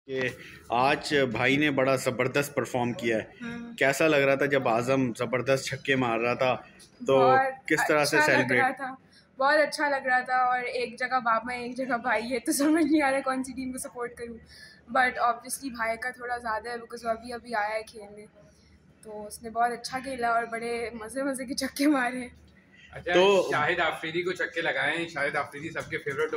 कि आज भाई ने बड़ा ज़बरदस्त परफॉर्म किया है। कैसा लग रहा था जब आज़म ज़बरदस्त छक्के मार रहा था? तो किस तरह से अच्छा लग रहा सेलिब्रेट? था, बहुत अच्छा लग रहा था। और एक जगह बाप है, एक जगह भाई है, तो समझ नहीं आ रहा कौन सी टीम को सपोर्ट करूं। बट ऑब्वियसली भाई का थोड़ा ज़्यादा है, बिकॉज अभी अभी आया है खेलने, तो उसने बहुत अच्छा खेला और बड़े मज़े मज़े के छक्के मारे। अच्छा, तो शाहिद आफरीदी को छक्के लगाए हैं। शाहिद आफरीदी सबके फेवरेट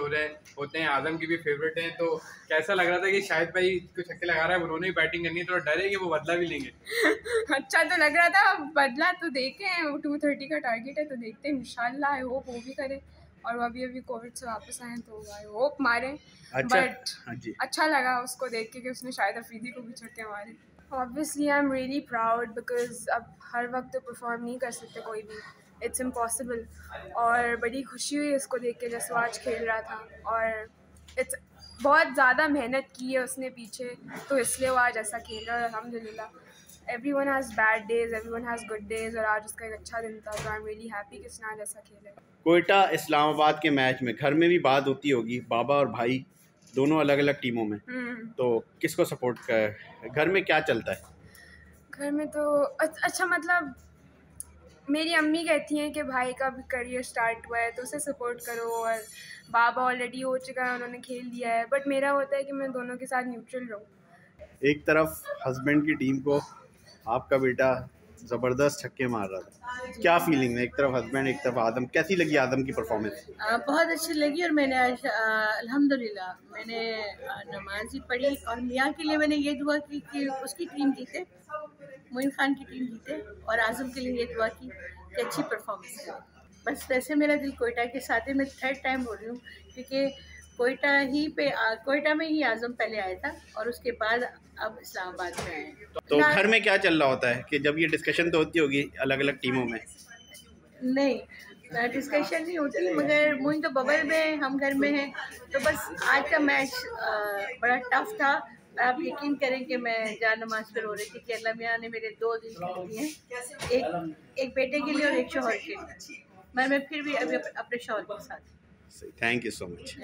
होते हैं, आजम की भी फेवरेट हैं। तो कैसा लग रहा था कि शाहिद भाई को छक्के लगा रहा है, उन्होंने ही बैटिंग करनी है, थोड़ा डर है कि वो बदला भी लेंगे? अच्छा तो लग रहा था, बदला तो देखें, 230 का टारगेट है, तो देखते हैं इंशाल्लाह। आई होप वो भी करे, और वो अभी अभी कोविड से वापस आए हैं, तो आई होप मारें। अच्छा, बट हाँ जी। अच्छा लगा उसको देख के कि उसने शायद अफरीदी को भी छक्के मारे। Obviously I am really proud, because अब हर वक्त तो परफॉर्म नहीं कर सकते कोई भी, इट्स इम्पॉसिबल। और बड़ी खुशी हुई इसको देख के जैसे वो आज खेल रहा था, और इट्स बहुत ज़्यादा मेहनत की है उसने पीछे, तो इसलिए वो आज ऐसा खेल रहा है। अल्हम्दुलिल्लाह, everyone has bad days, everyone has good days, और आज उसका एक अच्छा दिन था, तो आई एम रियली हैप्पी कि उसने आज ऐसा खेला है। कोयटा इस्लामाबाद के मैच में घर में भी बात होती होगी, बाबा और भाई दोनों अलग अलग टीमों में, तो किसको सपोर्ट कर, घर में क्या चलता है? घर में तो अच्छा, मतलब मेरी अम्मी कहती हैं कि भाई का भी करियर स्टार्ट हुआ है तो उसे सपोर्ट करो, और बाबा ऑलरेडी हो चुका है, उन्होंने खेल लिया है। बट मेरा होता है कि मैं दोनों के साथ न्यूट्रल रहूँ। एक तरफ हस्बैंड की टीम को आपका बेटा ज़बरदस्त छक्के मार रहा था, क्या फीलिंग है? एक तरफ हस्बैंड, एक तरफ आदम, कैसी लगी आदम की परफॉर्मेंस? बहुत अच्छी लगी। और मैंने आज अल्हम्दुलिल्लाह मैंने नमाज ही पढ़ी, और मियाँ के लिए मैंने ये दुआ की कि उसकी टीम जीते, मोइन खान की टीम जीते, और आज़म के लिए ये दुआ की कि अच्छी परफॉर्मेंस करे। बस वैसे मेरा दिल कोयटा के साथ है। मैं थर्ड टाइम बोल रही हूँ, क्योंकि कोयटा में ही आज़म पहले आया था, और उसके बाद अब इस्लामाबाद में आए हैं। तो घर में क्या चल रहा होता है कि जब ये डिस्कशन तो होती होगी अलग अलग टीमों में? नहीं, डिस्कशन नहीं होती, मगर मोइन तो बबल में, हम घर में हैं। तो बस आज का मैच बड़ा टफ था। आप यकीन करें कि मैं जान नमाज पे रो रही थी कि अल्लाह मियाँ ने मेरे 2 दिल खरीद दिए हैं, एक बेटे के लिए और एक शौहर के लिए। मैं फिर भी अभी अपने शौहर के साथ। Thank you so much.